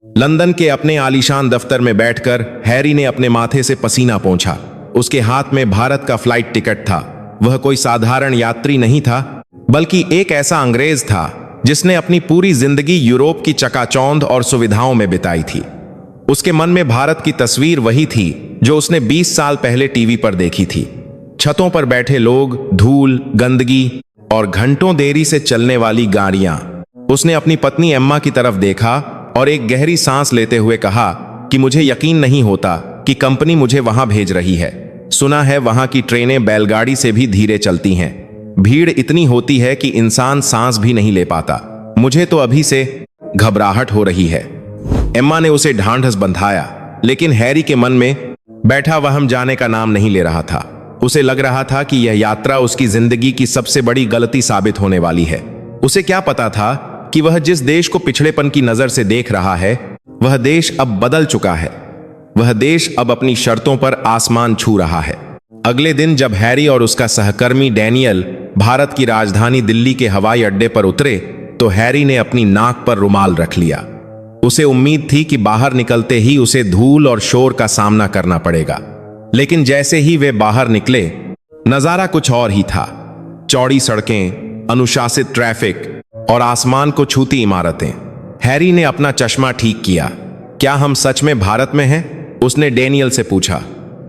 London के अपने आलीशान दफ्तर में बैठकर हैरी ने अपने माथे से पसीना पोंछा। उसके हाथ में भारत का फ्लाइट टिकट था। वह कोई साधारण यात्री नहीं था, बल्कि एक ऐसा अंग्रेज था जिसने अपनी पूरी जिंदगी यूरोप की चकाचौंध और सुविधाओं में बिताई थी। उसके मन में भारत की तस्वीर वही थी जो उसने 20 साल पहले टीवी पर देखी थी। छतों पर बैठे लोग, धूल, गंदगी और घंटों देरी से चलने वाली गाड़ियां। उसने अपनी पत्नी एम्मा की तरफ देखा और एक गहरी सांस लेते हुए कहा कि मुझे यकीन नहीं होता कि कंपनी मुझे वहां भेज रही है। सुना है वहां की ट्रेनें बैलगाड़ी से भी धीरे चलती हैं। भीड़ इतनी होती है कि इंसान सांस भी नहीं ले पाता। मुझे तो अभी से घबराहट हो रही है। एम्मा ने उसे ढांढस बंधाया, लेकिन हैरी के मन में बैठा वहम जाने का नाम नहीं ले रहा था। उसे लग रहा था कि यह यात्रा उसकी जिंदगी की सबसे बड़ी गलती साबित होने वाली है। उसे क्या पता था कि वह जिस देश को पिछड़ेपन की नजर से देख रहा है, वह देश अब बदल चुका है। वह देश अब अपनी शर्तों पर आसमान छू रहा है। अगले दिन जब हैरी और उसका सहकर्मी डैनियल भारत की राजधानी दिल्ली के हवाई अड्डे पर उतरे, तो हैरी ने अपनी नाक पर रुमाल रख लिया। उसे उम्मीद थी कि बाहर निकलते ही उसे धूल और शोर का सामना करना पड़ेगा, लेकिन जैसे ही वे बाहर निकले, नजारा कुछ और ही था। चौड़ी सड़कें, अनुशासित ट्रैफिक और आसमान को छूती इमारतें। हैरी ने अपना चश्मा ठीक किया। क्या हम सच में भारत में हैं? उसने डैनियल से पूछा।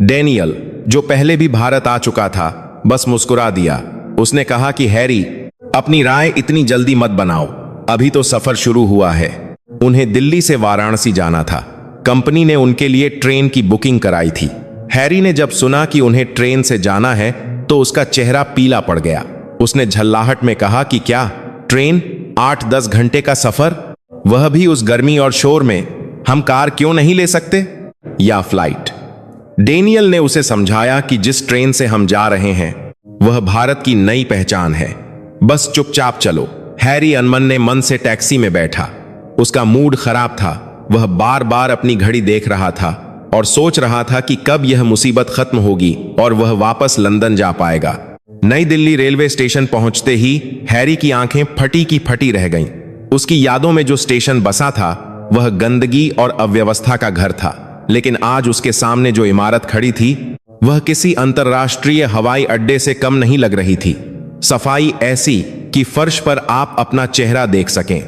डैनियल, जो पहले भी भारत आ चुका था, बस मुस्कुरा दिया। उसने कहा कि हैरी, अपनी राय इतनी जल्दी मत बनाओ, अभी तो सफर शुरू हुआ है। उन्हें दिल्ली से वाराणसी जाना था। कंपनी ने उनके लिए ट्रेन की बुकिंग कराई थी। हैरी ने जब सुना कि उन्हें ट्रेन से जाना है, तो उसका चेहरा पीला पड़ गया। उसने झल्लाहट में कहा कि क्या ट्रेन? 8-10 घंटे का सफर, वह भी उस गर्मी और शोर में। हम कार क्यों नहीं ले सकते, या फ्लाइट? डैनियल ने उसे समझाया कि जिस ट्रेन से हम जा रहे हैं वह भारत की नई पहचान है, बस चुपचाप चलो। हैरी अनमने मन से टैक्सी में बैठा। उसका मूड खराब था। वह बार बार अपनी घड़ी देख रहा था और सोच रहा था कि कब यह मुसीबत खत्म होगी और वह वापस लंदन जा पाएगा। नई दिल्ली रेलवे स्टेशन पहुंचते ही हैरी की आंखें फटी की फटी रह गईं। उसकी यादों में जो स्टेशन बसा था वह गंदगी और अव्यवस्था का घर था, लेकिन आज उसके सामने जो इमारत खड़ी थी वह किसी अंतर्राष्ट्रीय हवाई अड्डे से कम नहीं लग रही थी। सफाई ऐसी कि फर्श पर आप अपना चेहरा देख सकें,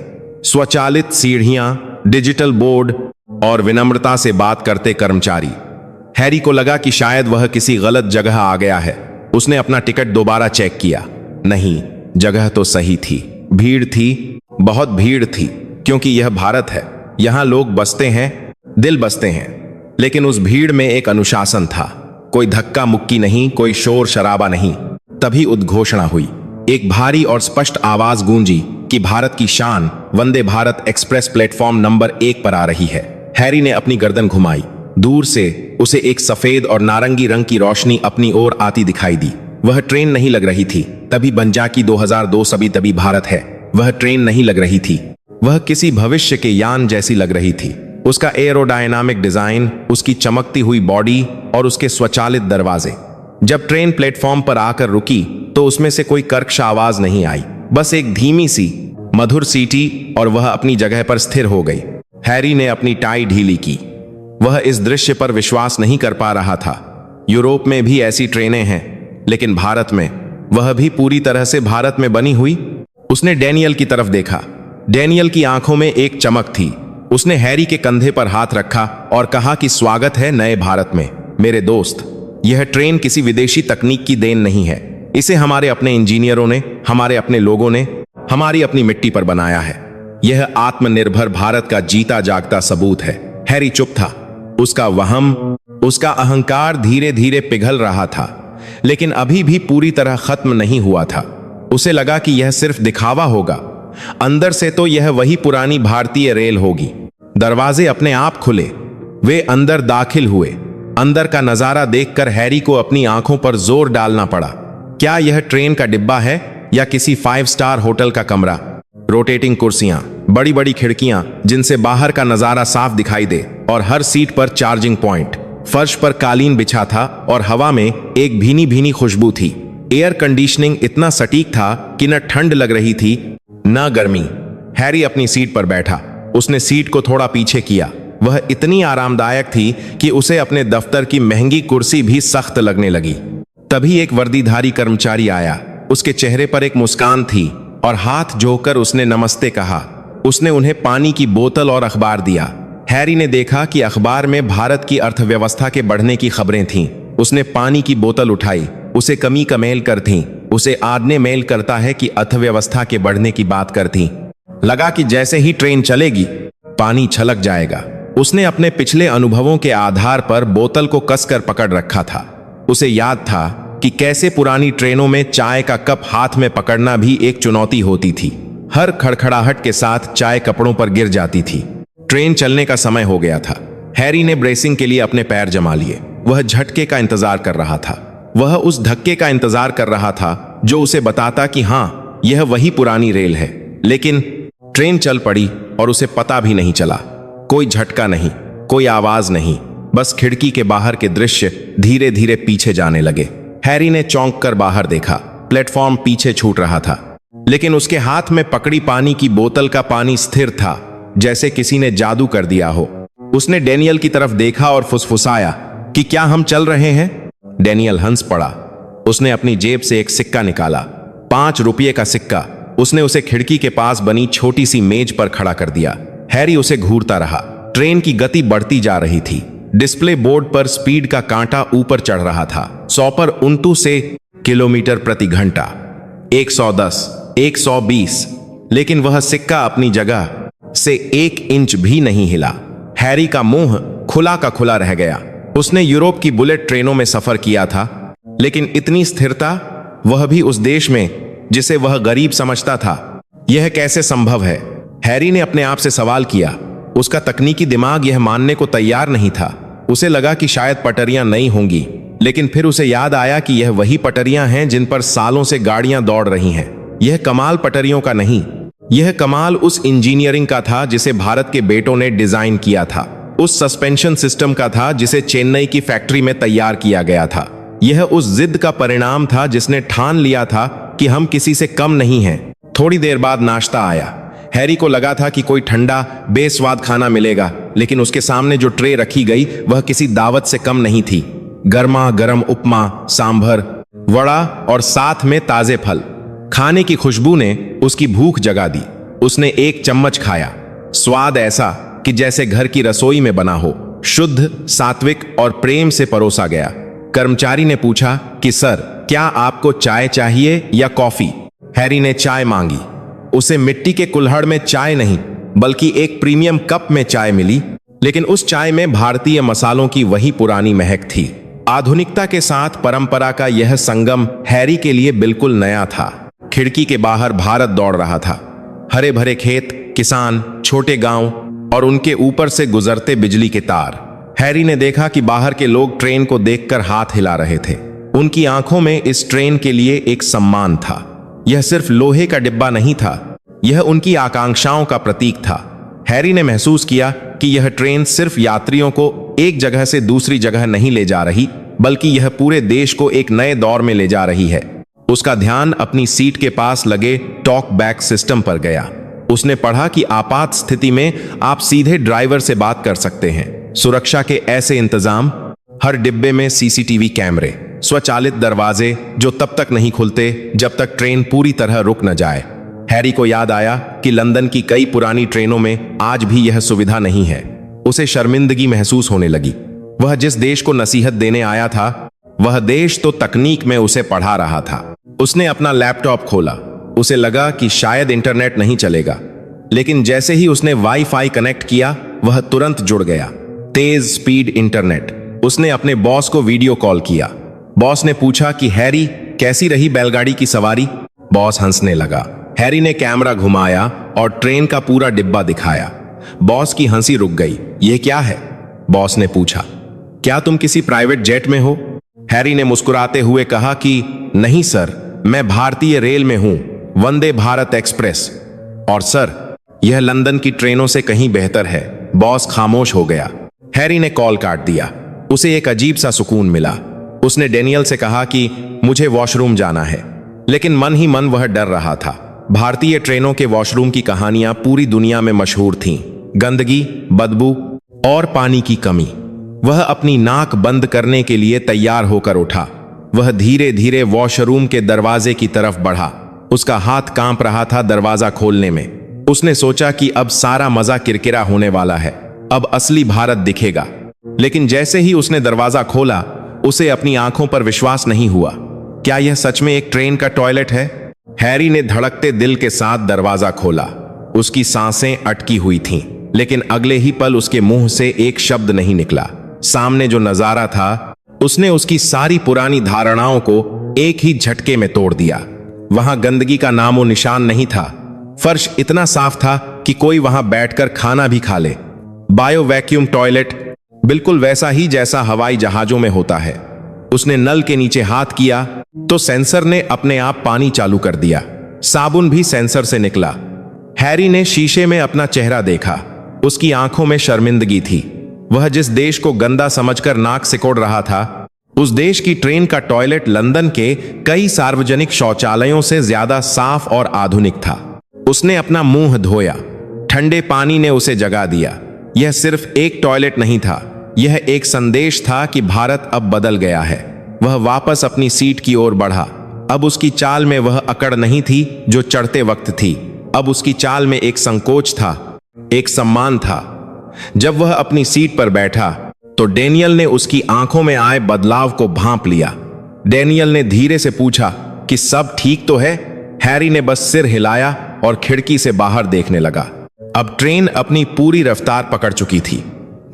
स्वचालित सीढ़ियां, डिजिटल बोर्ड और विनम्रता से बात करते कर्मचारी। हैरी को लगा कि शायद वह किसी गलत जगह आ गया है। उसने अपना टिकट दोबारा चेक किया। नहीं, जगह तो सही थी। भीड़ थी, बहुत भीड़ थी, क्योंकि यह भारत है। यहां लोग बसते हैं, दिल बसते हैं, लेकिन उस भीड़ में एक अनुशासन था। कोई धक्का मुक्की नहीं, कोई शोर शराबा नहीं। तभी उद्घोषणा हुई। एक भारी और स्पष्ट आवाज गूंजी कि भारत की शान Vande Bharat express platform number 1 पर आ रही है। हैरी ने अपनी गर्दन घुमाई। दूर से उसे एक सफेद और नारंगी रंग की रोशनी अपनी ओर आती दिखाई दी। वह ट्रेन नहीं लग रही थी। तभी बंजाकी 2002 सभी तभी भारत है। वह ट्रेन नहीं लग रही थी। वह किसी भविष्य के यान जैसी लग रही थी। उसका एरोडायनामिक डिजाइन, उसकी चमकती हुई बॉडी और उसके स्वचालित दरवाजे। जब ट्रेन प्लेटफॉर्म पर आकर रुकी तो उसमें से कोई कर्कश आवाज नहीं आई, बस एक धीमी सी मधुर सीटी, और वह अपनी जगह पर स्थिर हो गई। हैरी ने अपनी टाई ढीली की। वह इस दृश्य पर विश्वास नहीं कर पा रहा था। यूरोप में भी ऐसी ट्रेनें हैं, लेकिन भारत में, वह भी पूरी तरह से भारत में बनी हुई। उसने डैनियल की तरफ देखा। डैनियल की आंखों में एक चमक थी। उसने हैरी के कंधे पर हाथ रखा और कहा कि स्वागत है नए भारत में मेरे दोस्त। यह ट्रेन किसी विदेशी तकनीक की देन नहीं है। इसे हमारे अपने इंजीनियरों ने, हमारे अपने लोगों ने, हमारी अपनी मिट्टी पर बनाया है। यह आत्मनिर्भर भारत का जीता जागता सबूत है। हैरी चुप था। उसका वहम, उसका अहंकार धीरे धीरे पिघल रहा था, लेकिन अभी भी पूरी तरह खत्म नहीं हुआ था। उसे लगा कि यह सिर्फ दिखावा होगा। अंदर से तो यह वही पुरानी भारतीय रेल होगी। दरवाजे अपने आप खुले। वे अंदर दाखिल हुए। अंदर का नजारा देखकर हैरी को अपनी आंखों पर जोर डालना पड़ा। क्या यह ट्रेन का डिब्बा है या किसी 5 स्टार होटल का कमरा? रोटेटिंग कुर्सियां, बड़ी बड़ी खिड़कियां जिनसे बाहर का नजारा साफ दिखाई दे, और हर सीट पर चार्जिंग पॉइंट। फर्श पर कालीन बिछा था और हवा में एक भीनी भीनी खुशबू थी। एयर कंडीशनिंग इतना सटीक था कि न ठंड लग रही थी न गर्मी। हैरी अपनी सीट पर बैठा। उसने सीट को थोड़ा पीछे किया। वह इतनी आरामदायक थी कि उसे अपने दफ्तर की महंगी कुर्सी भी सख्त लगने लगी। तभी एक वर्दीधारी कर्मचारी आया। उसके चेहरे पर एक मुस्कान थी और हाथ जोड़कर उसने नमस्ते कहा। उसने उन्हें पानी की बोतल और अखबार दिया। हैरी ने देखा कि अखबार में भारत की अर्थव्यवस्था के बढ़ने की खबरें थीं। उसने पानी की बोतल उठाई। उसे कमी का मेल कर थी। उसे आदने मेल करता है कि अर्थव्यवस्था के बढ़ने की बात कर थी। लगा कि जैसे ही ट्रेन चलेगी पानी छलक जाएगा। उसने अपने पिछले अनुभवों के आधार पर बोतल को कसकर पकड़ रखा था। उसे याद था कि कैसे पुरानी ट्रेनों में चाय का कप हाथ में पकड़ना भी एक चुनौती होती थी। हर खड़खड़ाहट के साथ चाय कपड़ों पर गिर जाती थी। ट्रेन चलने का समय हो गया था। हैरी ने ब्रेसिंग के लिए अपने पैर जमा लिए। वह झटके का इंतजार कर रहा था। वह उस धक्के का इंतजार कर रहा था जो उसे बताता कि हाँ, यह वही पुरानी रेल है। लेकिन ट्रेन चल पड़ी और उसे पता भी नहीं चला। कोई झटका नहीं, कोई आवाज नहीं, बस खिड़की के बाहर के दृश्य धीरे धीरे पीछे जाने लगे। हैरी ने चौंक कर बाहर देखा। प्लेटफॉर्म पीछे छूट रहा था, लेकिन उसके हाथ में पकड़ी पानी की बोतल का पानी स्थिर था, जैसे किसी ने जादू कर दिया हो। उसने डैनियल की तरफ देखा और फुसफुसाया कि क्या हम चल रहे हैं? डैनियल हंस पड़ा। उसने अपनी जेब से एक सिक्का निकाला, 5 रुपये का सिक्का। उसने उसे खिड़की के पास बनी छोटी सी मेज पर खड़ा कर दिया। हैरी उसे घूरता रहा। ट्रेन की गति बढ़ती जा रही थी। डिस्प्ले बोर्ड पर स्पीड का कांटा ऊपर चढ़ रहा था। 100 पर 29 से किलोमीटर प्रति घंटा, 110, 120। लेकिन वह सिक्का अपनी जगह से 1 इंच भी नहीं हिला। हैरी का मुंह खुला का खुला रह गया। उसने यूरोप की बुलेट ट्रेनों में सफर किया था, लेकिन इतनी स्थिरता, वह भी उस देश में जिसे वह गरीब समझता था। यह कैसे संभव है? हैरी ने अपने आप से सवाल किया। उसका तकनीकी दिमाग यह मानने को तैयार नहीं था। उसे लगा कि शायद पटरियां नई होंगी, लेकिन फिर उसे याद आया कि यह वही पटरियां हैं जिन पर सालों से गाड़ियां दौड़ रही हैं। यह कमाल पटरियों का नहीं, यह कमाल उस इंजीनियरिंग का था जिसे भारत के बेटों ने डिजाइन किया था। उस सस्पेंशन सिस्टम का था जिसे चेन्नई की फैक्ट्री में तैयार किया गया था। यह उस जिद का परिणाम था जिसने ठान लिया था कि हम किसी से कम नहीं हैं। थोड़ी देर बाद नाश्ता आया। हैरी को लगा था कि कोई ठंडा बेस्वाद खाना मिलेगा, लेकिन उसके सामने जो ट्रे रखी गई वह किसी दावत से कम नहीं थी। गर्मा गर्म उपमा, सांभर, वड़ा और साथ में ताजे फल। खाने की खुशबू ने उसकी भूख जगा दी। उसने एक चम्मच खाया। स्वाद ऐसा कि जैसे घर की रसोई में बना हो, शुद्ध, सात्विक और प्रेम से परोसा गया। कर्मचारी ने पूछा कि सर, क्या आपको चाय चाहिए या कॉफी? हैरी ने चाय मांगी। उसे मिट्टी के कुल्हड़ में चाय नहीं, बल्कि एक प्रीमियम कप में चाय मिली, लेकिन उस चाय में भारतीय मसालों की वही पुरानी महक थी। आधुनिकता के साथ परंपरा का यह संगम हैरी के लिए बिल्कुल नया था। खिड़की के बाहर भारत दौड़ रहा था। हरे भरे खेत, किसान, छोटे गांव और उनके ऊपर से गुजरते बिजली के तार। हैरी ने देखा कि बाहर के लोग ट्रेन को देखकर हाथ हिला रहे थे। उनकी आंखों में इस ट्रेन के लिए एक सम्मान था। यह सिर्फ लोहे का डिब्बा नहीं था, यह उनकी आकांक्षाओं का प्रतीक था। हैरी ने महसूस किया कि यह ट्रेन सिर्फ यात्रियों को एक जगह से दूसरी जगह नहीं ले जा रही, बल्कि यह पूरे देश को एक नए दौर में ले जा रही है। उसका ध्यान अपनी सीट के पास लगे टॉक बैक सिस्टम पर गया। उसने पढ़ा कि आपात स्थिति में आप सीधे ड्राइवर से बात कर सकते हैं। सुरक्षा के ऐसे इंतजाम, हर डिब्बे में सीसीटीवी कैमरे, स्वचालित दरवाजे जो तब तक नहीं खुलते जब तक ट्रेन पूरी तरह रुक न जाए। हैरी को याद आया कि लंदन की कई पुरानी ट्रेनों में आज भी यह सुविधा नहीं है। उसे शर्मिंदगी महसूस होने लगी। वह जिस देश को नसीहत देने आया था, वह देश तो तकनीक में उसे पढ़ा रहा था। उसने अपना लैपटॉप खोला। उसे लगा कि शायद इंटरनेट नहीं चलेगा, लेकिन जैसे ही उसने वाईफाई कनेक्ट किया, वह तुरंत जुड़ गया। तेज स्पीड इंटरनेट। उसने अपने बॉस को वीडियो कॉल किया। बॉस ने पूछा कि हैरी, कैसी रही बैलगाड़ी की सवारी? बॉस हंसने लगा। हैरी ने कैमरा घुमाया और ट्रेन का पूरा डिब्बा दिखाया। बॉस की हंसी रुक गई। यह क्या है? बॉस ने पूछा। क्या तुम किसी प्राइवेट जेट में हो? हैरी ने मुस्कुराते हुए कहा कि नहीं सर, मैं भारतीय रेल में हूं, वंदे भारत एक्सप्रेस। और सर, यह लंदन की ट्रेनों से कहीं बेहतर है। बॉस खामोश हो गया। हैरी ने कॉल काट दिया। उसे एक अजीब सा सुकून मिला। उसने डैनियल से कहा कि मुझे वॉशरूम जाना है, लेकिन मन ही मन वह डर रहा था। भारतीय ट्रेनों के वॉशरूम की कहानियां पूरी दुनिया में मशहूर थीं। गंदगी, बदबू और पानी की कमी। वह अपनी नाक बंद करने के लिए तैयार होकर उठा। वह धीरे धीरे वॉशरूम के दरवाजे की तरफ बढ़ा। उसका हाथ कांप रहा था दरवाजा खोलने में। उसने सोचा कि अब सारा मजा किरकिरा होने वाला है, अब असली भारत दिखेगा। लेकिन जैसे ही उसने दरवाजा खोला, उसे अपनी आंखों पर विश्वास नहीं हुआ। क्या यह सच में एक ट्रेन का टॉयलेट है? हैरी ने धड़कते दिल के साथ दरवाजा खोला। उसकी सांसें अटकी हुई थीं, लेकिन अगले ही पल उसके मुंह से एक शब्द नहीं निकला। सामने जो नजारा था, उसने उसकी सारी पुरानी धारणाओं को एक ही झटके में तोड़ दिया। वहां गंदगी का नामो निशान नहीं था। फर्श इतना साफ था कि कोई वहां बैठकर खाना भी खा ले। बायो वैक्यूम टॉयलेट, बिल्कुल वैसा ही जैसा हवाई जहाजों में होता है। उसने नल के नीचे हाथ किया तो सेंसर ने अपने आप पानी चालू कर दिया। साबुन भी सेंसर से निकला। हैरी ने शीशे में अपना चेहरा देखा। उसकी आंखों में शर्मिंदगी थी। वह जिस देश को गंदा समझकर नाक सिकोड़ रहा था, उस देश की ट्रेन का टॉयलेट लंदन के कई सार्वजनिक शौचालयों से ज्यादा साफ और आधुनिक था। उसने अपना मुंह धोया। ठंडे पानी ने उसे जगा दिया। यह सिर्फ एक टॉयलेट नहीं था, यह एक संदेश था कि भारत अब बदल गया है। वह वापस अपनी सीट की ओर बढ़ा। अब उसकी चाल में वह अकड़ नहीं थी जो चढ़ते वक्त थी। अब उसकी चाल में एक संकोच था, एक सम्मान था। जब वह अपनी सीट पर बैठा तो डैनियल ने उसकी आंखों में आए बदलाव को भांप लिया। डैनियल ने धीरे से पूछा कि सब ठीक तो है? हैरी ने बस सिर हिलाया और खिड़की से बाहर देखने लगा। अब ट्रेन अपनी पूरी रफ्तार पकड़ चुकी थी।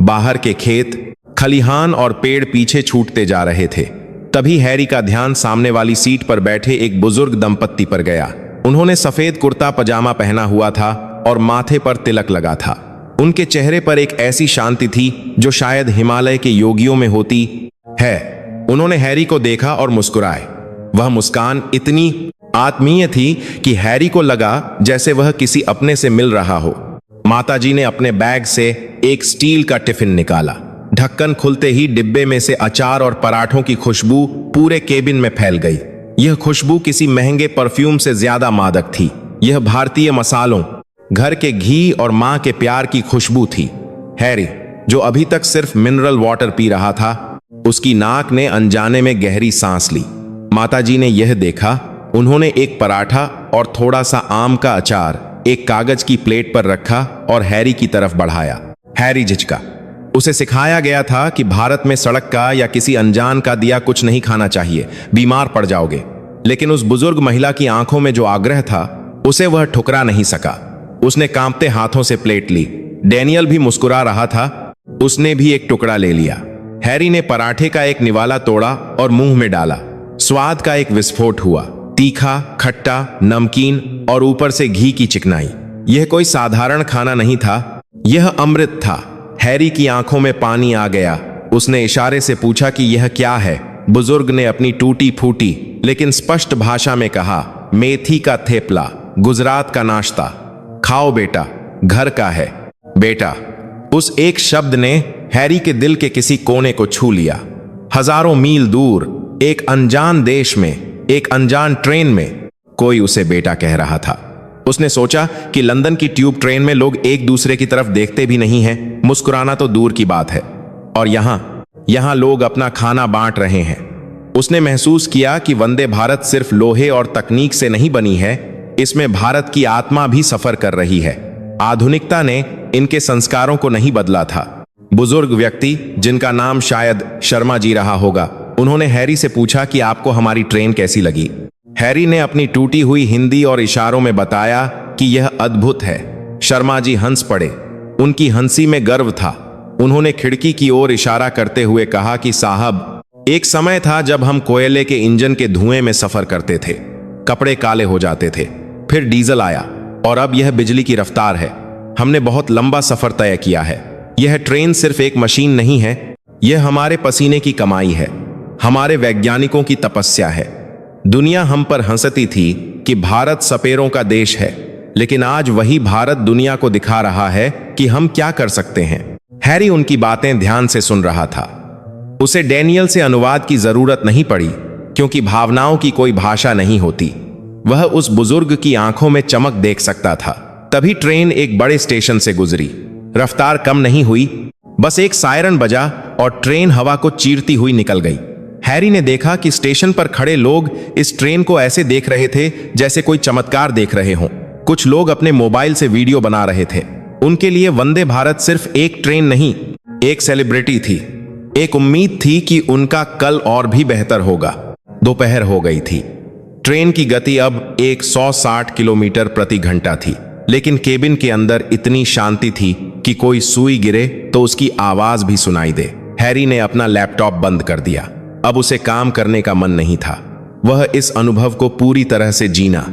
बाहर के खेत, खलिहान और पेड़ पीछे छूटते जा रहे थे। तभी हैरी का ध्यान सामने वाली सीट पर बैठे एक बुजुर्ग दंपत्ति पर गया। उन्होंने सफेद कुर्ता पजामा पहना हुआ था और माथे पर तिलक लगा था। उनके चेहरे पर एक ऐसी शांति थी जो शायद हिमालय के योगियों में होती है। उन्होंने हैरी को देखा और मुस्कुराए। वह मुस्कान इतनी आत्मीय थी कि हैरी को लगा जैसे वह किसी अपने से मिल रहा हो। माताजी ने अपने बैग से एक स्टील का टिफिन निकाला। ढक्कन खुलते ही डिब्बे में से अचार और पराठों की खुशबू पूरे केबिन में फैल गई। यह खुशबू किसी महंगे परफ्यूम से ज्यादा मादक थी। यह भारतीय मसालों, घर के घी और मां के प्यार की खुशबू थी। हैरी, जो अभी तक सिर्फ मिनरल वाटर पी रहा था, उसकी नाक ने अनजाने में गहरी सांस ली। माताजी ने यह देखा। उन्होंने एक पराठा और थोड़ा सा आम का अचार एक कागज की प्लेट पर रखा और हैरी की तरफ बढ़ाया। हैरी झिझका। उसे सिखाया गया था कि भारत में सड़क का या किसी अनजान का दिया कुछ नहीं खाना चाहिए, बीमार पड़ जाओगे। लेकिन उस बुजुर्ग महिला की आंखों में जो आग्रह था, उसे वह ठुकरा नहीं सका। उसने कांपते हाथों से प्लेट ली। डैनियल भी मुस्कुरा रहा था। उसने भी एक टुकड़ा ले लिया। हैरी ने पराठे का एक निवाला तोड़ा और मुंह में डाला। स्वाद का एक विस्फोट हुआ। तीखा, खट्टा, नमकीन और ऊपर से घी की चिकनाई। यह कोई साधारण खाना नहीं था, यह अमृत था। हैरी की आंखों में पानी आ गया। उसने इशारे से पूछा कि यह क्या है। बुजुर्ग ने अपनी टूटी फूटी लेकिन स्पष्ट भाषा में कहा, मेथी का थेपला, गुजरात का नाश्ता। खाओ बेटा, घर का है। बेटा, उस एक शब्द ने हैरी के दिल के किसी कोने को छू लिया। हजारों मील दूर, एक अनजान देश में, एक अनजान ट्रेन में कोई उसे बेटा कह रहा था। उसने सोचा कि लंदन की ट्यूब ट्रेन में लोग एक दूसरे की तरफ देखते भी नहीं हैं, मुस्कुराना तो दूर की बात है। और यहां लोग अपना खाना बांट रहे हैं। उसने महसूस किया कि वंदे भारत सिर्फ लोहे और तकनीक से नहीं बनी है, इसमें भारत की आत्मा भी सफर कर रही है। आधुनिकता ने इनके संस्कारों को नहीं बदला था। बुजुर्ग व्यक्ति, जिनका नाम शायद शर्मा जी रहा होगा, उन्होंने हैरी से पूछा कि आपको हमारी ट्रेन कैसी लगी। हैरी ने अपनी टूटी हुई हिंदी और इशारों में बताया कि यह अद्भुत है। शर्मा जी हंस पड़े। उनकी हंसी में गर्व था। उन्होंने खिड़की की ओर इशारा करते हुए कहा कि साहब, एक समय था जब हम कोयले के इंजन के धुएं में सफर करते थे। कपड़े काले हो जाते थे, फिर डीजल आया और अब यह बिजली की रफ्तार है। हमने बहुत लंबा सफर तय किया है। यह ट्रेन सिर्फ एक मशीन नहीं है, यह हमारे पसीने की कमाई है, हमारे वैज्ञानिकों की तपस्या है। दुनिया हम पर हंसती थी कि भारत सपेरों का देश है, लेकिन आज वही भारत दुनिया को दिखा रहा है कि हम क्या कर सकते हैं। हैरी उनकी बातें ध्यान से सुन रहा था। उसे डैनियल से अनुवाद की जरूरत नहीं पड़ी, क्योंकि भावनाओं की कोई भाषा नहीं होती। वह उस बुजुर्ग की आंखों में चमक देख सकता था। तभी ट्रेन एक बड़े स्टेशन से गुजरी। रफ्तार कम नहीं हुई, बस एक सायरन बजा और ट्रेन हवा को चीरती हुई निकल गई। हैरी ने देखा कि स्टेशन पर खड़े लोग इस ट्रेन को ऐसे देख रहे थे जैसे कोई चमत्कार देख रहे हों। कुछ लोग अपने मोबाइल से वीडियो बना रहे थे। उनके लिए वंदे भारत सिर्फ एक ट्रेन नहीं, एक सेलिब्रिटी थी, एक उम्मीद थी कि उनका कल और भी बेहतर होगा। दोपहर हो गई थी। ट्रेन की गति अब 160 किलोमीटर प्रति घंटा थी, लेकिन केबिन के अंदर इतनी शांति थी कि कोई सुई गिरे तो उसकी आवाज भी सुनाई दे। हैरी ने अपना लैपटॉप बंद कर दिया। अब उसे काम करने का मन नहीं था। वह इस अनुभव को पूरी तरह से जीना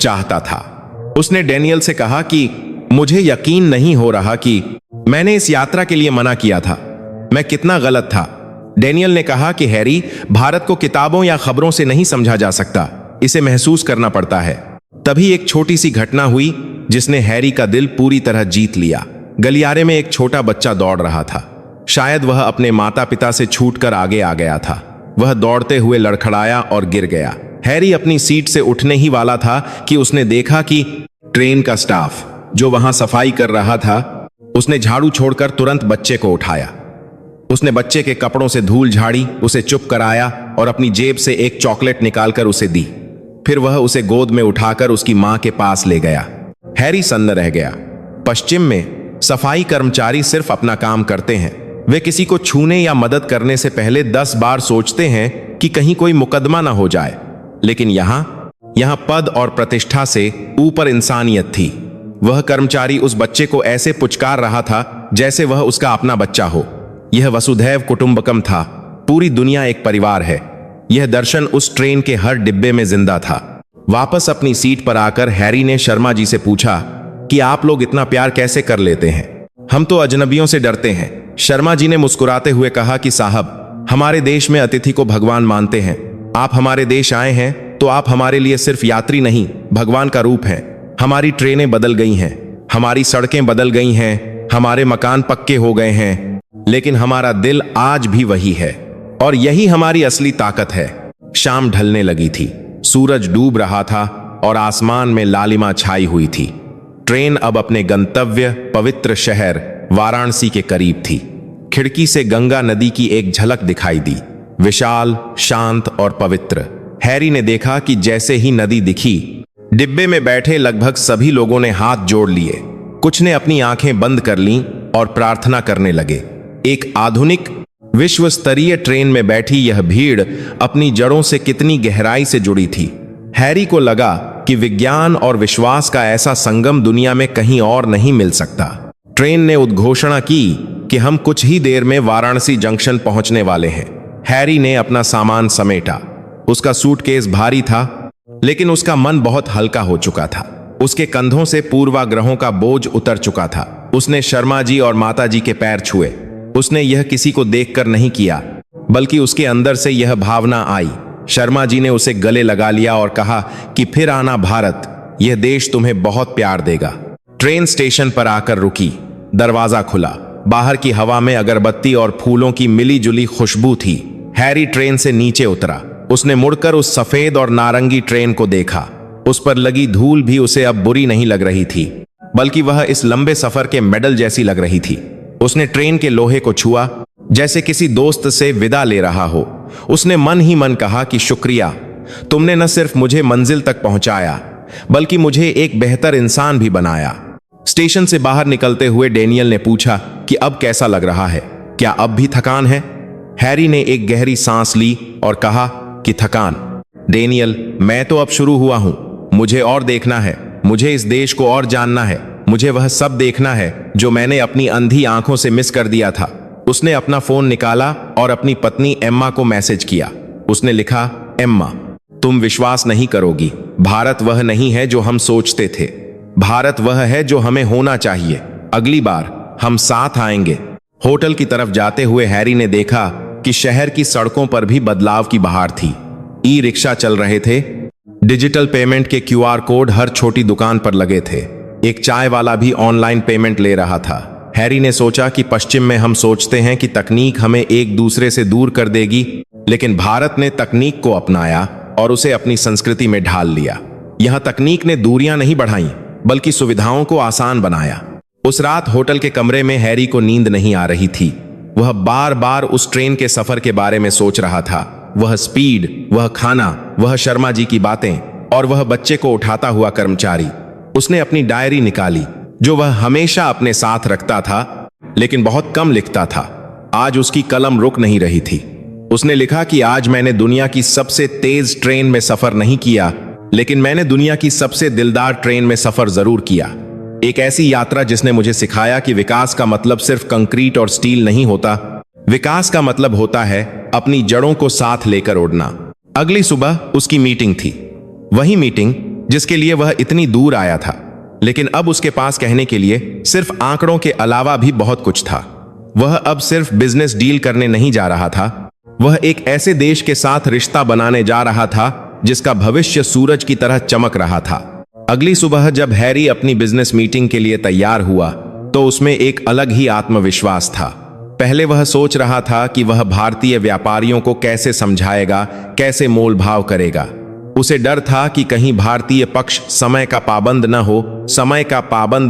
चाहता था। उसने डैनियल से कहा कि मुझे यकीन नहीं हो रहा कि मैंने इस यात्रा के लिए मना किया था। मैं कितना गलत था। डैनियल ने कहा कि हैरी, भारत को किताबों या खबरों से नहीं समझा जा सकता, इसे महसूस करना पड़ता है। तभी एक छोटी सी घटना हुई जिसने हैरी का दिल पूरी तरह जीत लिया। गलियारे में एक छोटा बच्चा दौड़ रहा था। शायद वह अपने माता पिता से छूटकर आगे आ गया था। वह दौड़ते हुए लड़खड़ाया और गिर गया। हैरी अपनी सीट से उठने ही वाला था कि उसने देखा कि ट्रेन का स्टाफ जो वहां सफाई कर रहा था, उसने झाड़ू छोड़कर तुरंत बच्चे को उठाया। उसने बच्चे के कपड़ों से धूल झाड़ी, उसे चुप कराया और अपनी जेब से एक चॉकलेट निकालकर उसे दी। फिर वह उसे गोद में उठाकर उसकी मां के पास ले गया। हैरी सन्न रह गया। पश्चिम में सफाई कर्मचारी सिर्फ अपना काम करते हैं। वे किसी को छूने या मदद करने से पहले 10 बार सोचते हैं कि कहीं कोई मुकदमा ना हो जाए। लेकिन यहां पद और प्रतिष्ठा से ऊपर इंसानियत थी। वह कर्मचारी उस बच्चे को ऐसे पुचकार रहा था जैसे वह उसका अपना बच्चा हो। यह वसुधैव कुटुंबकम था। पूरी दुनिया एक परिवार है। यह दर्शन उस ट्रेन के हर डिब्बे में जिंदा था। वापस अपनी सीट पर आकर हैरी ने शर्मा जी से पूछा कि आप लोग इतना प्यार कैसे कर लेते हैं? हम तो अजनबियों से डरते हैं। शर्मा जी ने मुस्कुराते हुए कहा कि साहब, हमारे देश में अतिथि को भगवान मानते हैं। आप हमारे देश आए हैं तो आप हमारे लिए सिर्फ यात्री नहीं, भगवान का रूप हैं। हमारी ट्रेनें बदल गई हैं, हमारी सड़कें बदल गई हैं, हमारे मकान पक्के हो गए हैं, लेकिन हमारा दिल आज भी वही है और यही हमारी असली ताकत है। शाम ढलने लगी थी। सूरज डूब रहा था और आसमान में लालिमा छाई हुई थी। ट्रेन अब अपने गंतव्य पवित्र शहर वाराणसी के करीब थी। खिड़की से गंगा नदी की एक झलक दिखाई दी, विशाल, शांत और पवित्र। हैरी ने देखा कि जैसे ही नदी दिखी, डिब्बे में बैठे लगभग सभी लोगों ने हाथ जोड़ लिए। कुछ ने अपनी आंखें बंद कर लीं और प्रार्थना करने लगे। एक आधुनिक विश्व स्तरीय ट्रेन में बैठी यह भीड़ अपनी जड़ों से कितनी गहराई से जुड़ी थी। हैरी को लगा कि विज्ञान और विश्वास का ऐसा संगम दुनिया में कहीं और नहीं मिल सकता। ट्रेन ने उद्घोषणा की कि हम कुछ ही देर में वाराणसी जंक्शन पहुंचने वाले हैं। हैरी ने अपना सामान समेटा। उसका सूटकेस भारी था, लेकिन उसका मन बहुत हल्का हो चुका था। उसके कंधों से पूर्वाग्रहों का बोझ उतर चुका था। उसने शर्मा जी और माता जी के पैर छुए। उसने यह किसी को देखकर नहीं किया, बल्कि उसके अंदर से यह भावना आई। शर्मा जी ने उसे गले लगा लिया और कहा कि फिर आना भारत, यह देश तुम्हें बहुत प्यार देगा। ट्रेन स्टेशन पर आकर रुकी। दरवाजा खुला। बाहर की हवा में अगरबत्ती और फूलों की मिली जुली खुशबू थी। हैरी ट्रेन से नीचे उतरा। उसने मुड़कर उस सफेद और नारंगी ट्रेन को देखा। उस पर लगी धूल भी उसे अब बुरी नहीं लग रही थी, बल्कि वह इस लंबे सफर के मेडल जैसी लग रही थी। उसने ट्रेन के लोहे को छुआ, जैसे किसी दोस्त से विदा ले रहा हो। उसने मन ही मन कहा कि शुक्रिया, तुमने न सिर्फ मुझे मंजिल तक पहुंचाया, बल्कि मुझे एक बेहतर इंसान भी बनाया। स्टेशन से बाहर निकलते हुए डैनियल ने पूछा कि अब कैसा लग रहा है? क्या अब भी थकान है? हैरी ने एक गहरी सांस ली और कहा कि थकान? डैनियल, मैं तो अब शुरू हुआ हूं। मुझे और देखना है। मुझे इस देश को और जानना है। मुझे वह सब देखना है जो मैंने अपनी अंधी आंखों से मिस कर दिया था। उसने अपना फोन निकाला और अपनी पत्नी एम्मा को मैसेज किया। उसने लिखा, एम्मा, तुम विश्वास नहीं करोगी, भारत वह नहीं है जो हम सोचते थे। भारत वह है जो हमें होना चाहिए। अगली बार हम साथ आएंगे। होटल की तरफ जाते हुए हैरी ने देखा कि शहर की सड़कों पर भी बदलाव की बहार थी। ई रिक्शा चल रहे थे। डिजिटल पेमेंट के QR कोड हर छोटी दुकान पर लगे थे। एक चाय वाला भी ऑनलाइन पेमेंट ले रहा था। हैरी ने सोचा कि पश्चिम में हम सोचते हैं कि तकनीक हमें एक दूसरे से दूर कर देगी, लेकिन भारत ने तकनीक को अपनाया और उसे अपनी संस्कृति में ढाल लिया। यहां तकनीक ने दूरियां नहीं बढ़ाई, बल्कि सुविधाओं को आसान बनाया। उस रात होटल के कमरे में हैरी को नींद नहीं आ रही थी। वह बार बार उस ट्रेन के सफर के बारे में सोच रहा था। वह स्पीड, वह खाना, वह शर्मा जी की बातें और वह बच्चे को उठाता हुआ कर्मचारी। उसने अपनी डायरी निकाली जो वह हमेशा अपने साथ रखता था, लेकिन बहुत कम लिखता था। आज उसकी कलम रुक नहीं रही थी। उसने लिखा कि आज मैंने दुनिया की सबसे तेज ट्रेन में सफर नहीं किया, लेकिन मैंने दुनिया की सबसे दिलदार ट्रेन में सफर जरूर किया। एक ऐसी यात्रा जिसने मुझे सिखाया कि विकास का मतलब सिर्फ कंक्रीट और स्टील नहीं होता। विकास का मतलब होता है अपनी जड़ों को साथ लेकर उड़ना। अगली सुबह उसकी मीटिंग थी, वही मीटिंग जिसके लिए वह इतनी दूर आया था। लेकिन अब उसके पास कहने के लिए सिर्फ आंकड़ों के अलावा भी बहुत कुछ था। वह अब सिर्फ बिजनेस डील करने नहीं जा रहा था, वह एक ऐसे देश के साथ रिश्ता बनाने जा रहा था जिसका भविष्य सूरज की तरह चमक रहा था। अगली सुबह जब हैरी अपनी बिजनेस मीटिंग के लिए तैयार हुआ तो उसमें एक अलग ही आत्मविश्वास था। पहले वह सोच रहा था कि वह भारतीय व्यापारियों को कैसे समझाएगा, कैसे मोल भाव करेगा। उसे डर था कि कहीं भारतीय पक्ष समय का पाबंद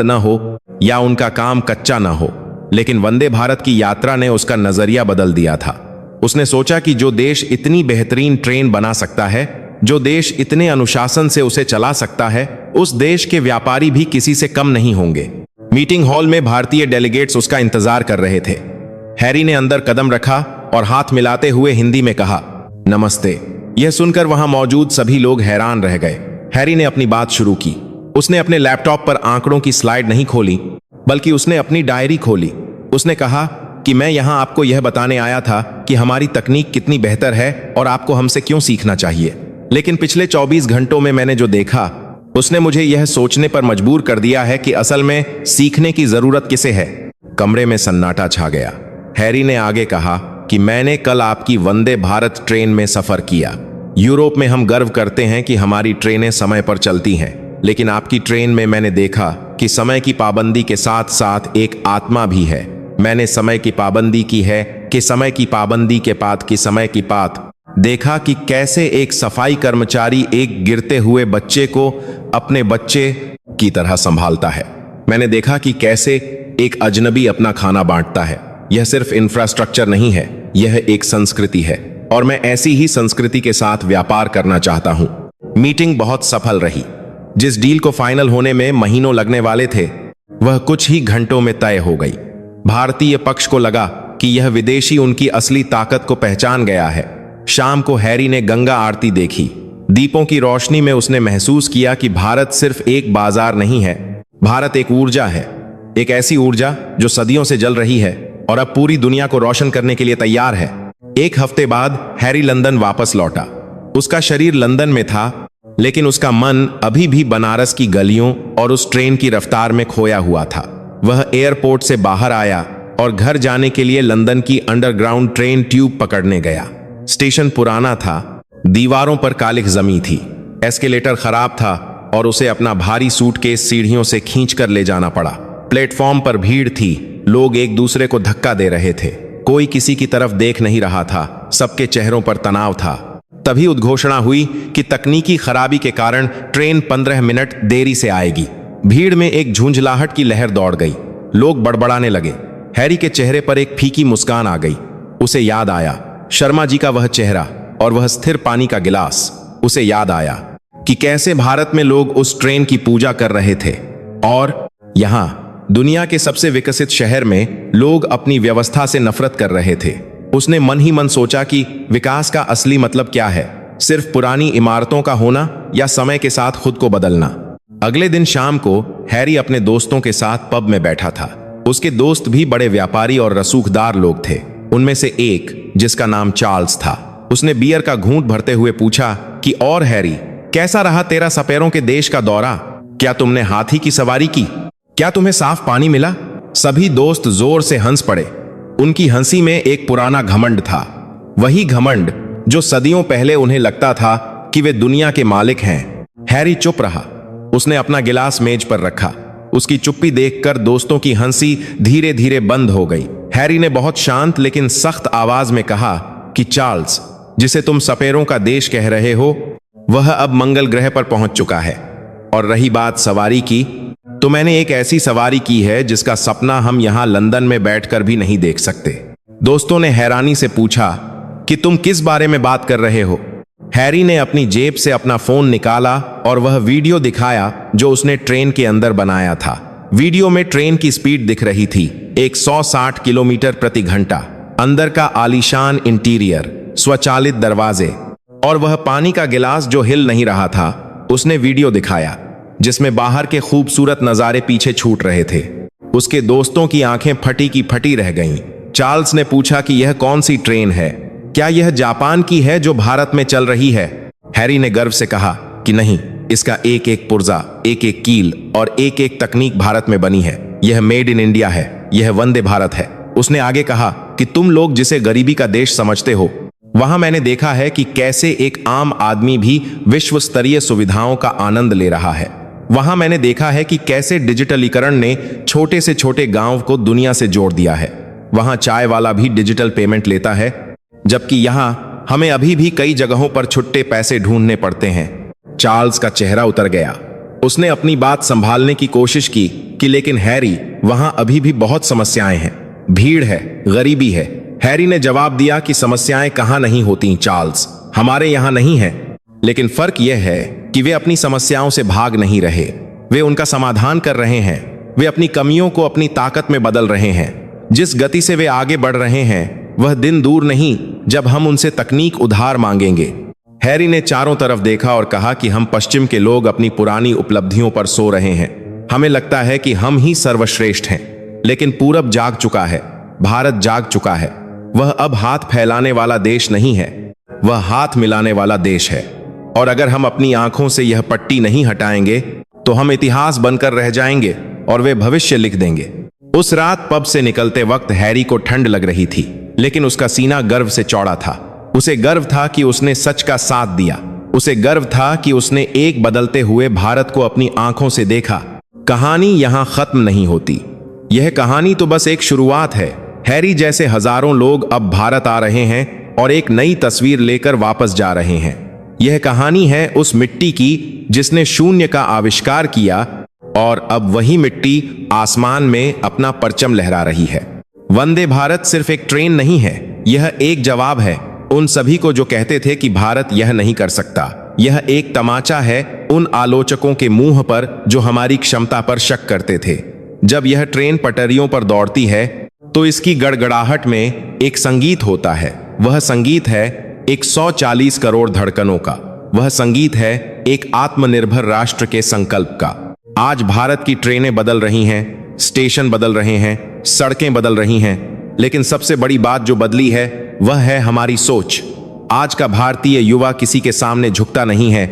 न हो या उनका काम कच्चा न हो। लेकिन वंदे भारत की यात्रा ने उसका नजरिया बदल दिया था। उसने सोचा कि जो देश इतनी बेहतरीन ट्रेन बना सकता है, जो देश इतने अनुशासन से उसे चला सकता है, उस देश के व्यापारी भी किसी से कम नहीं होंगे। मीटिंग हॉल में भारतीय डेलीगेट्स उसका इंतजार कर रहे थे। हैरी ने अंदर कदम रखा और हाथ मिलाते हुए हिंदी में कहा, नमस्ते। यह सुनकर वहां मौजूद सभी लोग हैरान रह गए। हैरी ने अपनी बात शुरू की। उसने अपने लैपटॉप पर आंकड़ों की स्लाइड नहीं खोली, बल्कि उसने अपनी डायरी खोली। उसने कहा कि मैं यहां आपको यह बताने आया था कि हमारी तकनीक कितनी बेहतर है और आपको हमसे क्यों सीखना चाहिए। लेकिन पिछले 24 घंटों में मैंने जो देखा, उसने मुझे यह सोचने पर मजबूर कर दिया है कि असल में सीखने की जरूरत किसे है। कमरे में सन्नाटा छा गया। हैरी ने आगे कहा कि मैंने कल आपकी वंदे भारत ट्रेन में सफर किया। यूरोप में हम गर्व करते हैं कि हमारी ट्रेनें समय पर चलती हैं, लेकिन आपकी ट्रेन में मैंने देखा कि समय की पाबंदी के साथ साथ एक आत्मा भी है। मैंने समय की पाबंदी की है कि समय की पाबंदी के बाद की समय की बात देखा कि कैसे एक सफाई कर्मचारी एक गिरते हुए बच्चे को अपने बच्चे की तरह संभालता है। मैंने देखा कि कैसे एक अजनबी अपना खाना बांटता है। यह सिर्फ इंफ्रास्ट्रक्चर नहीं है, यह एक संस्कृति है और मैं ऐसी ही संस्कृति के साथ व्यापार करना चाहता हूं। मीटिंग बहुत सफल रही। जिस डील को फाइनल होने में महीनों लगने वाले थे, वह कुछ ही घंटों में तय हो गई। भारतीय पक्ष को लगा कि यह विदेशी उनकी असली ताकत को पहचान गया है। शाम को हैरी ने गंगा आरती देखी। दीपों की रोशनी में उसने महसूस किया कि भारत सिर्फ एक बाजार नहीं है, भारत एक ऊर्जा है, एक ऐसी ऊर्जा जो सदियों से जल रही है और अब पूरी दुनिया को रोशन करने के लिए तैयार है। एक हफ्ते बाद हैरी लंदन वापस लौटा। उसका शरीर लंदन में था, लेकिन उसका मन अभी भी बनारस की गलियों और उस ट्रेन की रफ्तार में खोया हुआ था। वह एयरपोर्ट से बाहर आया और घर जाने के लिए लंदन की अंडरग्राउंड ट्रेन ट्यूब पकड़ने गया। स्टेशन पुराना था, दीवारों पर कालिख जमी थी, एस्केलेटर खराब था और उसे अपना भारी सूटकेस सीढ़ियों से खींचकर ले जाना पड़ा। प्लेटफॉर्म पर भीड़ थी, लोग एक दूसरे को धक्का दे रहे थे, कोई किसी की तरफ देख नहीं रहा था, सबके चेहरों पर तनाव था। तभी उद्घोषणा हुई कि तकनीकी खराबी के कारण ट्रेन 15 मिनट देरी से आएगी। भीड़ में एक झुंझलाहट की लहर दौड़ गई, लोग बड़बड़ाने लगे। हैरी के चेहरे पर एक फीकी मुस्कान आ गई। उसे याद आया शर्मा जी का वह चेहरा और वह स्थिर पानी का गिलास। उसे याद आया कि कैसे भारत में लोग उस ट्रेन की पूजा कर रहे थे और यहां दुनिया के सबसे विकसित शहर में लोग अपनी व्यवस्था से नफरत कर रहे थे। उसने मन ही मन सोचा कि विकास का असली मतलब क्या है, सिर्फ पुरानी इमारतों का होना या समय के साथ खुद को बदलना। अगले दिन शाम को हैरी अपने दोस्तों के साथ पब में बैठा था। उसके दोस्त भी बड़े व्यापारी और रसूखदार लोग थे। उनमें से एक, जिसका नाम चार्ल्स था, उसने बियर का घूंट भरते हुए पूछा कि और हैरी, कैसा रहा तेरा सपेरों के देश का दौरा? क्या तुमने हाथी की सवारी की? क्या तुम्हें साफ पानी मिला? सभी दोस्त जोर से हंस पड़े। उनकी हंसी में एक पुराना घमंड था, वही घमंड जो सदियों पहले उन्हें लगता था कि वे दुनिया के मालिक हैं। हैरी चुप रहा। उसने अपना गिलास मेज पर रखा। उसकी चुप्पी देखकर दोस्तों की हंसी धीरे धीरे बंद हो गई। हैरी ने बहुत शांत लेकिन सख्त आवाज में कहा कि चार्ल्स, जिसे तुम सपेरों का देश कह रहे हो, वह अब मंगल ग्रह पर पहुंच चुका है। और रही बात सवारी की, तो मैंने एक ऐसी सवारी की है जिसका सपना हम यहां लंदन में बैठकर भी नहीं देख सकते। दोस्तों ने हैरानी से पूछा कि तुम किस बारे में बात कर रहे हो। हैरी ने अपनी जेब से अपना फोन निकाला और वह वीडियो दिखाया जो उसने ट्रेन के अंदर बनाया था। वीडियो में ट्रेन की स्पीड दिख रही थी 160 किलोमीटर प्रति घंटा, अंदर का आलीशान इंटीरियर, स्वचालित दरवाजे और वह पानी का गिलास जो हिल नहीं रहा था। उसने वीडियो दिखाया जिसमें बाहर के खूबसूरत नजारे पीछे छूट रहे थे। उसके दोस्तों की आंखें फटी की फटी रह गईं। चार्ल्स ने पूछा कि यह कौन सी ट्रेन है, क्या यह जापान की है जो भारत में चल रही है? हैरी ने गर्व से कहा कि नहीं, इसका एक एक पुर्जा, एक एक कील और एक एक तकनीक भारत में बनी है। यह मेड इन इंडिया है, यह वंदे भारत है। उसने आगे कहा कि तुम लोग जिसे गरीबी का देश समझते हो, वहां मैंने देखा है कि कैसे एक आम आदमी भी विश्व स्तरीय सुविधाओं का आनंद ले रहा है। वहां मैंने देखा है कि कैसे डिजिटलीकरण ने छोटे से छोटे गांव को दुनिया से जोड़ दिया है। वहां चाय वाला भी डिजिटल पेमेंट लेता है, जबकि यहां हमें अभी भी कई जगहों पर छुट्टे पैसे ढूंढने पड़ते हैं। चार्ल्स का चेहरा उतर गया। उसने अपनी बात संभालने की कोशिश की कि लेकिन हैरी, वहां अभी भी बहुत समस्याएं हैं, भीड़ है, गरीबी है। हैरी ने जवाब दिया कि समस्याएं कहां नहीं होती चार्ल्स, हमारे यहां नहीं है। लेकिन फर्क यह है कि वे अपनी समस्याओं से भाग नहीं रहे, वे उनका समाधान कर रहे हैं। वे अपनी कमियों को अपनी ताकत में बदल रहे हैं। जिस गति से वे आगे बढ़ रहे हैं वह दिन दूर नहीं जब हम उनसे तकनीक उधार मांगेंगे। हैरी ने चारों तरफ देखा और कहा कि हम पश्चिम के लोग अपनी पुरानी उपलब्धियों पर सो रहे हैं। हमें लगता है कि हम ही सर्वश्रेष्ठ हैं, लेकिन पूरब जाग चुका है, भारत जाग चुका है। वह अब हाथ फैलाने वाला देश नहीं है, वह हाथ मिलाने वाला देश है। और अगर हम अपनी आंखों से यह पट्टी नहीं हटाएंगे तो हम इतिहास बनकर रह जाएंगे और वे भविष्य लिख देंगे। उस रात पब से निकलते वक्त हैरी को ठंड लग रही थी, लेकिन उसका सीना गर्व से चौड़ा था। उसे गर्व था कि उसने सच का साथ दिया। उसे गर्व था कि उसने एक बदलते हुए भारत को अपनी आंखों से देखा। कहानी यहां खत्म नहीं होती, यह कहानी तो बस एक शुरुआत है। हैरी जैसे हजारों लोग अब भारत आ रहे हैं और एक नई तस्वीर लेकर वापस जा रहे हैं। यह कहानी है उस मिट्टी की जिसने शून्य का आविष्कार किया और अब वही मिट्टी आसमान में अपना परचम लहरा रही है। वंदे भारत सिर्फ एक ट्रेन नहीं है, यह एक जवाब है उन सभी को जो कहते थे कि भारत यह नहीं कर सकता। यह एक तमाचा है उन आलोचकों के मुंह पर जो हमारी क्षमता पर शक करते थे। जब यह ट्रेन पटरियों पर दौड़ती है तो इसकी गड़गड़ाहट में एक संगीत होता है। वह संगीत है 140 करोड़ धड़कनों का। वह संगीत है एक आत्मनिर्भर राष्ट्र के संकल्प का। आज भारत की ट्रेनें बदल रही हैं, स्टेशन बदल रहे हैं, सड़कें बदल रही हैं, लेकिन सबसे बड़ी बात जो बदली है वह है हमारी सोच। आज का भारतीय युवा किसी के सामने झुकता नहीं है,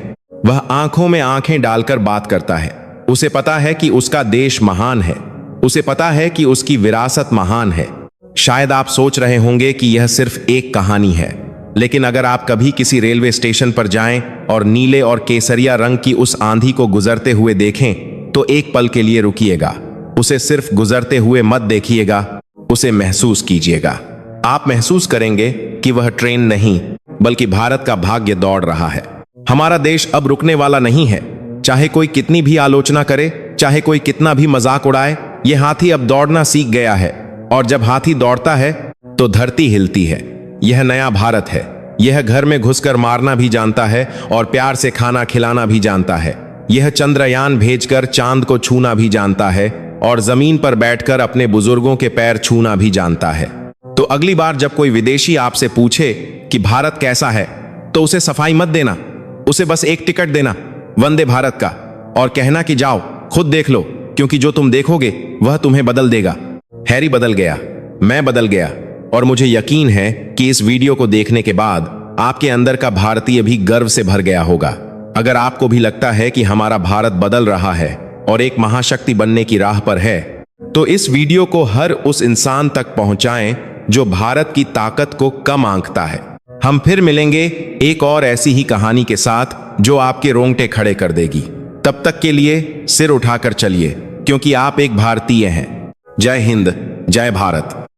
वह आंखों में आंखें डालकर बात करता है। उसे पता है कि उसका देश महान है, उसे पता है कि उसकी विरासत महान है। शायद आप सोच रहे होंगे कि यह सिर्फ एक कहानी है, लेकिन अगर आप कभी किसी रेलवे स्टेशन पर जाएं और नीले और केसरिया रंग की उस आंधी को गुजरते हुए देखें तो एक पल के लिए रुकिएगा। उसे सिर्फ गुजरते हुए मत देखिएगा, उसे महसूस कीजिएगा। आप महसूस करेंगे कि वह ट्रेन नहीं बल्कि भारत का भाग्य दौड़ रहा है। हमारा देश अब रुकने वाला नहीं है। चाहे कोई कितनी भी आलोचना करे, चाहे कोई कितना भी मजाक उड़ाए, यह हाथी अब दौड़ना सीख गया है और जब हाथी दौड़ता है तो धरती हिलती है। यह नया भारत है। यह घर में घुसकर मारना भी जानता है और प्यार से खाना खिलाना भी जानता है। यह चंद्रयान भेजकर चांद को छूना भी जानता है और जमीन पर बैठकर अपने बुजुर्गों के पैर छूना भी जानता है। तो अगली बार जब कोई विदेशी आपसे पूछे कि भारत कैसा है तो उसे सफाई मत देना, उसे बस एक टिकट देना वंदे भारत का और कहना कि जाओ खुद देख लो, क्योंकि जो तुम देखोगे वह तुम्हें बदल देगा। हैरी बदल गया, मैं बदल गया और मुझे यकीन है कि इस वीडियो को देखने के बाद आपके अंदर का भारतीय भी गर्व से भर गया होगा। अगर आपको भी लगता है कि हमारा भारत बदल रहा है और एक महाशक्ति बनने की राह पर है, तो इस वीडियो को हर उस इंसान तक पहुंचाएं जो भारत की ताकत को कम आंकता है। हम फिर मिलेंगे एक और ऐसी ही कहानी के साथ जो आपके रोंगटे खड़े कर देगी। तब तक के लिए सिर उठाकर चलिए, क्योंकि आप एक भारतीय हैं। जय हिंद, जय भारत।